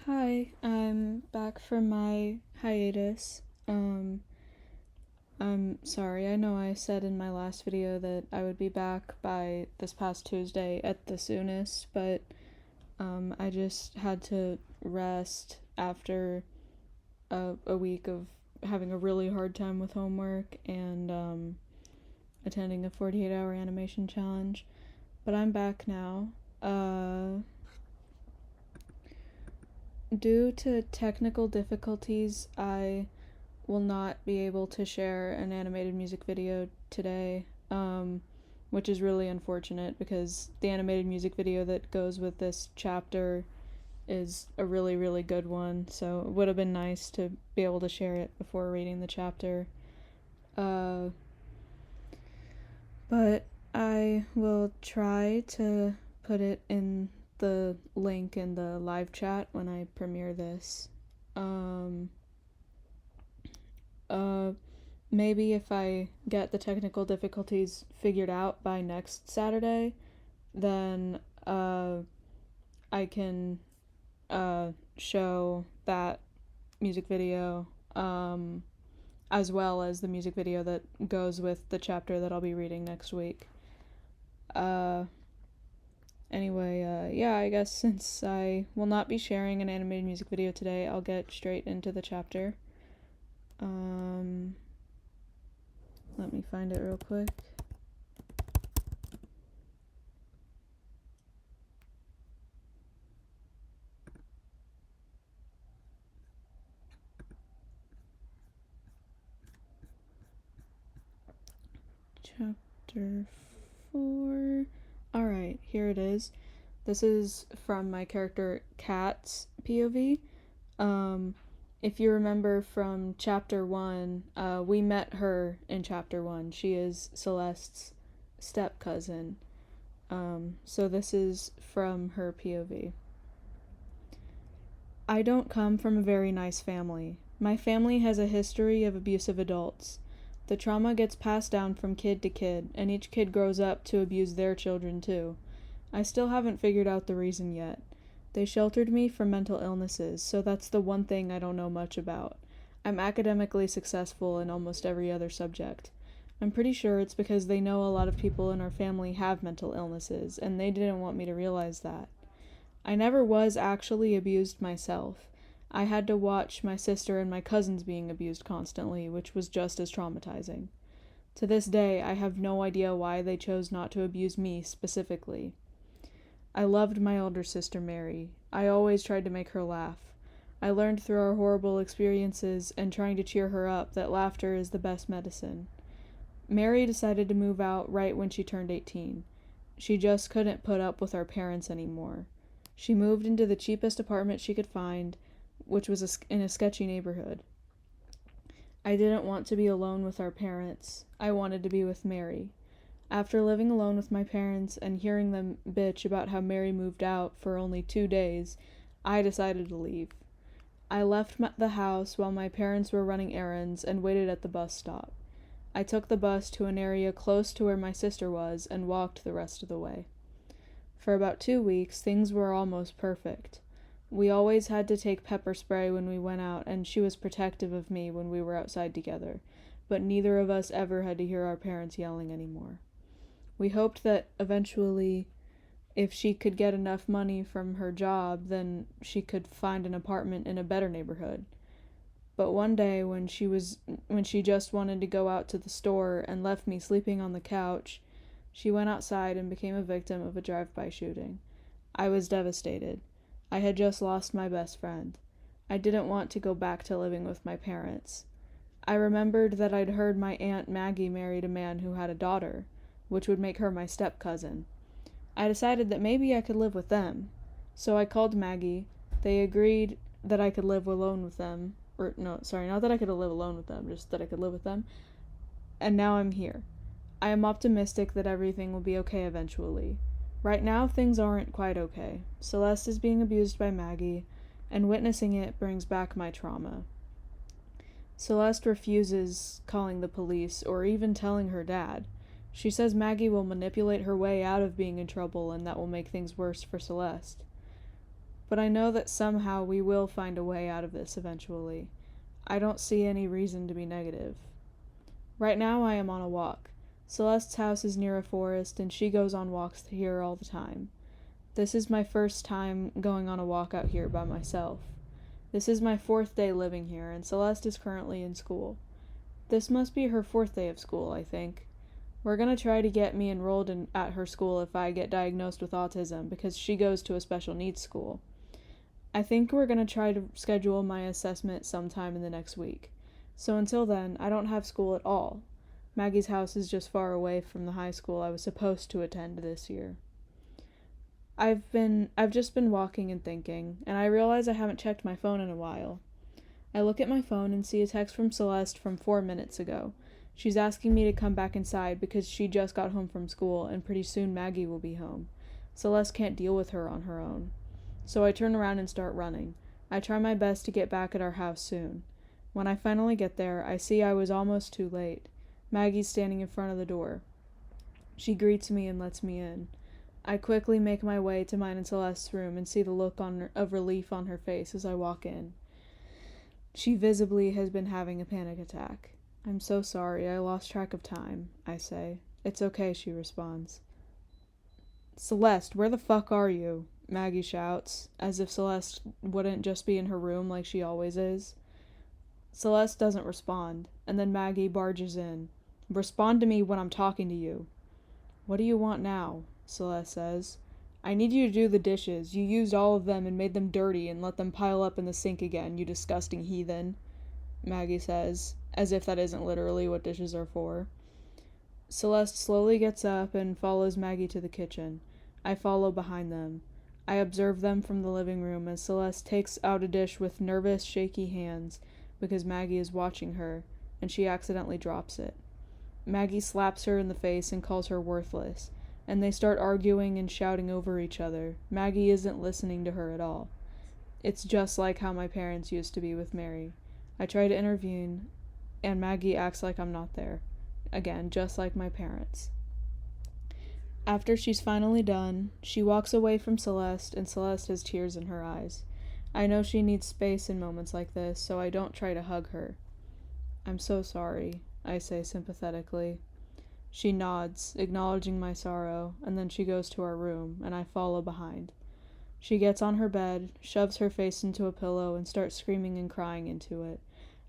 Hi, I'm back from my hiatus. I'm sorry. I know I said in my last video that I would be back by this past Tuesday at the soonest, but I just had to rest after a week of having a really hard time with homework and attending a 48-hour animation challenge. But I'm back now. Due to technical difficulties, I will not be able to share an animated music video today, which is really unfortunate because the animated music video that goes with this chapter is a really, really good one, so it would have been nice to be able to share it before reading the chapter. But I will try to put it in the link in the live chat when I premiere this. Maybe if I get the technical difficulties figured out by next Saturday, then I can show that music video as well as the music video that goes with the chapter that I'll be reading next week. Anyway, yeah, I guess since I will not be sharing an animated music video today, I'll get straight into the chapter. Let me find it real quick. Chapter 4. Alright, here it is. This is from my character Kat's POV. If you remember from chapter 1, we met her in chapter 1. She is Celeste's step cousin. So this is from her POV. I don't come from a very nice family. My family has a history of abusive adults. The trauma gets passed down from kid to kid, and each kid grows up to abuse their children too. I still haven't figured out the reason yet. They sheltered me from mental illnesses, so that's the one thing I don't know much about. I'm academically successful in almost every other subject. I'm pretty sure it's because they know a lot of people in our family have mental illnesses, and they didn't want me to realize that. I never was actually abused myself. I had to watch my sister and my cousins being abused constantly, which was just as traumatizing. To this day, I have no idea why they chose not to abuse me specifically. I loved my older sister Mary. I always tried to make her laugh. I learned through our horrible experiences and trying to cheer her up that laughter is the best medicine. Mary decided to move out right when she turned 18. She just couldn't put up with our parents anymore. She moved into the cheapest apartment she could find, which was in a sketchy neighborhood. I didn't want to be alone with our parents. I wanted to be with Mary. After living alone with my parents and hearing them bitch about how Mary moved out for only 2 days, I decided to leave. I left the house while my parents were running errands and waited at the bus stop. I took the bus to an area close to where my sister was and walked the rest of the way. For about 2 weeks, things were almost perfect. We always had to take pepper spray when we went out, and she was protective of me when we were outside together, but neither of us ever had to hear our parents yelling anymore. We hoped that eventually, if she could get enough money from her job, then she could find an apartment in a better neighborhood. But one day when she just wanted to go out to the store and left me sleeping on the couch, she went outside and became a victim of a drive-by shooting. I was devastated. I had just lost my best friend. I didn't want to go back to living with my parents. I remembered that I'd heard my Aunt Maggie married a man who had a daughter, which would make her my step-cousin. I decided that maybe I could live with them. So I called Maggie. They agreed that I could live alone with them. Not that I could live alone with them, just that I could live with them. And now I'm here. I am optimistic that everything will be okay eventually. Right now, things aren't quite okay. Celeste is being abused by Maggie, and witnessing it brings back my trauma. Celeste refuses calling the police or even telling her dad. She says Maggie will manipulate her way out of being in trouble and that will make things worse for Celeste. but I know that somehow we will find a way out of this eventually. I don't see any reason to be negative. Right now I am on a walk. Celeste's house is near a forest, and she goes on walks here all the time. This is my first time going on a walk out here by myself. This is my 4th day living here, and Celeste is currently in school. This must be her 4th day of school, I think. We're gonna try to get me enrolled at her school if I get diagnosed with autism, because she goes to a special needs school. I think we're gonna try to schedule my assessment sometime in the next week. So until then, I don't have school at all. Maggie's house is just far away from the high school I was supposed to attend this year. I've just been walking and thinking, and I realize I haven't checked my phone in a while. I look at my phone and see a text from Celeste from 4 minutes ago. She's asking me to come back inside because she just got home from school, and pretty soon Maggie will be home. Celeste can't deal with her on her own. So I turn around and start running. I try my best to get back at our house soon. When I finally get there, I see I was almost too late. Maggie's standing in front of the door. She greets me and lets me in. I quickly make my way to mine and Celeste's room and see the look of relief on her face as I walk in. She visibly has been having a panic attack. "I'm so sorry, I lost track of time," I say. "It's okay," she responds. "Celeste, where the fuck are you?" Maggie shouts, as if Celeste wouldn't just be in her room like she always is. Celeste doesn't respond, and then Maggie barges in. "Respond to me when I'm talking to you." "What do you want now?" Celeste says. "I need you to do the dishes. You used all of them and made them dirty and let them pile up in the sink again, you disgusting heathen," Maggie says, as if that isn't literally what dishes are for. Celeste slowly gets up and follows Maggie to the kitchen. I follow behind them. I observe them from the living room as Celeste takes out a dish with nervous, shaky hands because Maggie is watching her, and she accidentally drops it. Maggie slaps her in the face and calls her worthless, and they start arguing and shouting over each other. Maggie isn't listening to her at all. It's just like how my parents used to be with Mary. I try to intervene, and Maggie acts like I'm not there. Again, just like my parents. After she's finally done, she walks away from Celeste, and Celeste has tears in her eyes. I know she needs space in moments like this, so I don't try to hug her. "I'm so sorry," I say sympathetically. She nods, acknowledging my sorrow, and then she goes to our room, and I follow behind. She gets on her bed, shoves her face into a pillow, and starts screaming and crying into it.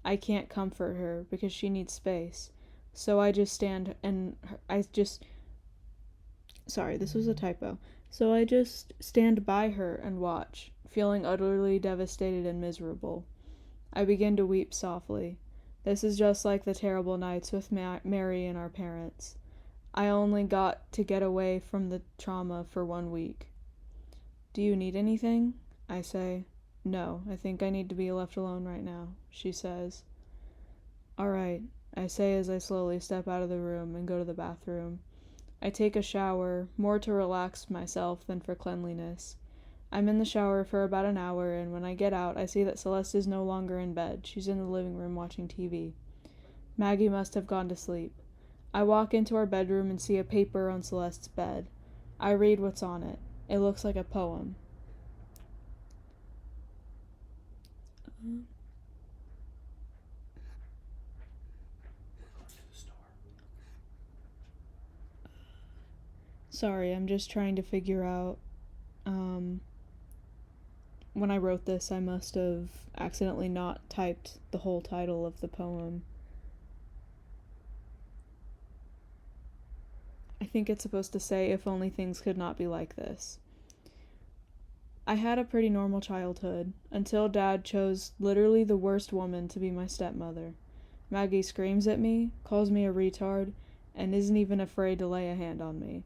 I can't comfort her because she needs space, so I just stand and Sorry, this was a typo. So I just stand by her and watch, feeling utterly devastated and miserable. I begin to weep softly. This is just like the terrible nights with Mary and our parents. I only got to get away from the trauma for 1 week. "Do you need anything?" I say. "No, I think I need to be left alone right now," she says. "All right," I say as I slowly step out of the room and go to the bathroom. I take a shower, more to relax myself than for cleanliness. I'm in the shower for about an hour, and when I get out, I see that Celeste is no longer in bed. She's in the living room watching TV. Maggie must have gone to sleep. I walk into our bedroom and see a paper on Celeste's bed. I read what's on it. It looks like a poem. Sorry, I'm just trying to figure out, when I wrote this, I must have accidentally not typed the whole title of the poem. I think it's supposed to say, "If only things could not be like this." I had a pretty normal childhood, until Dad chose literally the worst woman to be my stepmother. Maggie screams at me, calls me a retard, and isn't even afraid to lay a hand on me.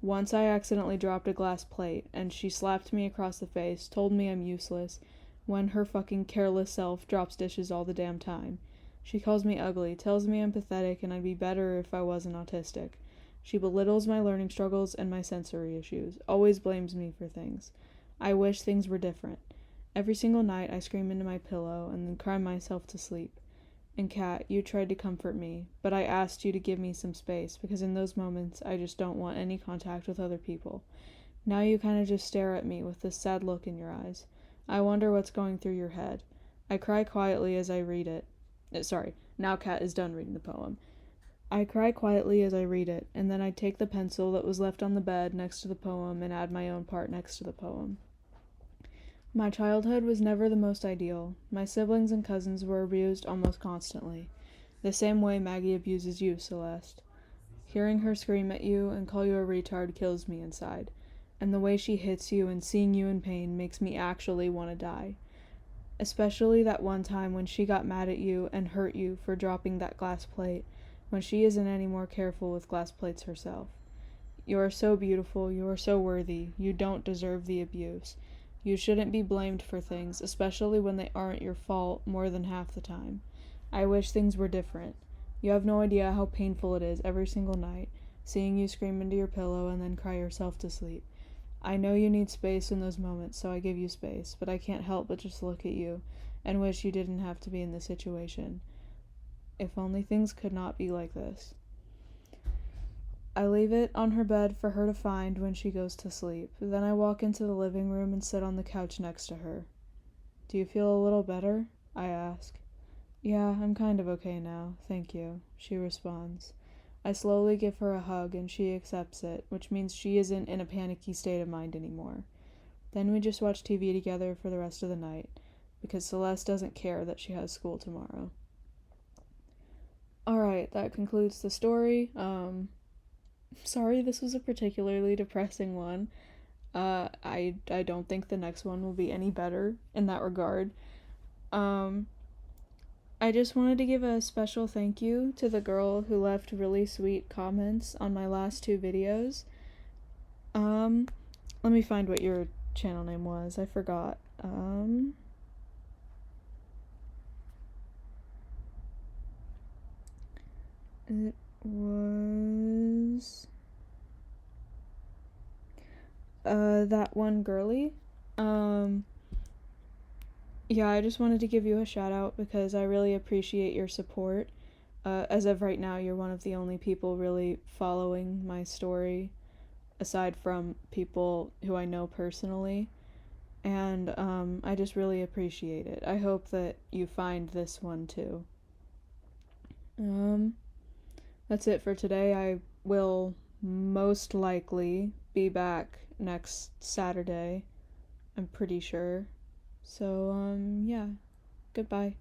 Once I accidentally dropped a glass plate, and she slapped me across the face, told me I'm useless, when her fucking careless self drops dishes all the damn time. She calls me ugly, tells me I'm pathetic and I'd be better if I wasn't autistic. She belittles my learning struggles and my sensory issues, always blames me for things. I wish things were different. Every single night I scream into my pillow and then cry myself to sleep. And Kat, you tried to comfort me, but I asked you to give me some space, because in those moments I just don't want any contact with other people. Now you kind of just stare at me with this sad look in your eyes. I wonder what's going through your head. I cry quietly as I read it. Sorry, now Kat is done reading the poem. I cry quietly as I read it, and then I take the pencil that was left on the bed next to the poem and add my own part next to the poem. My childhood was never the most ideal. My siblings and cousins were abused almost constantly, the same way Maggie abuses you, Celeste. Hearing her scream at you and call you a retard kills me inside, and the way she hits you and seeing you in pain makes me actually want to die. Especially that one time when she got mad at you and hurt you for dropping that glass plate, when she isn't any more careful with glass plates herself. You are so beautiful, you are so worthy, you don't deserve the abuse. You shouldn't be blamed for things, especially when they aren't your fault more than half the time. I wish things were different. You have no idea how painful it is every single night, seeing you scream into your pillow and then cry yourself to sleep. I know you need space in those moments, so I give you space, but I can't help but just look at you and wish you didn't have to be in this situation. If only things could not be like this. I leave it on her bed for her to find when she goes to sleep. Then I walk into the living room and sit on the couch next to her. Do you feel a little better? I ask. Yeah, I'm kind of okay now, thank you, she responds. I slowly give her a hug and she accepts it, which means she isn't in a panicky state of mind anymore. Then we just watch TV together for the rest of the night, because Celeste doesn't care that she has school tomorrow. Alright, that concludes the story. Sorry this was a particularly depressing one. I don't think the next one will be any better in that regard. I just wanted to give a special thank you to the girl who left really sweet comments on my last two videos. Let me find what your channel name was. I forgot. It was that one girly. Yeah, I just wanted to give you a shout out because I really appreciate your support. As of right now, you're one of the only people really following my story, aside from people who I know personally. And I just really appreciate it. I hope that you find this one too. That's it for today. I will most likely be back next Saturday. I'm pretty sure. So, yeah. Goodbye.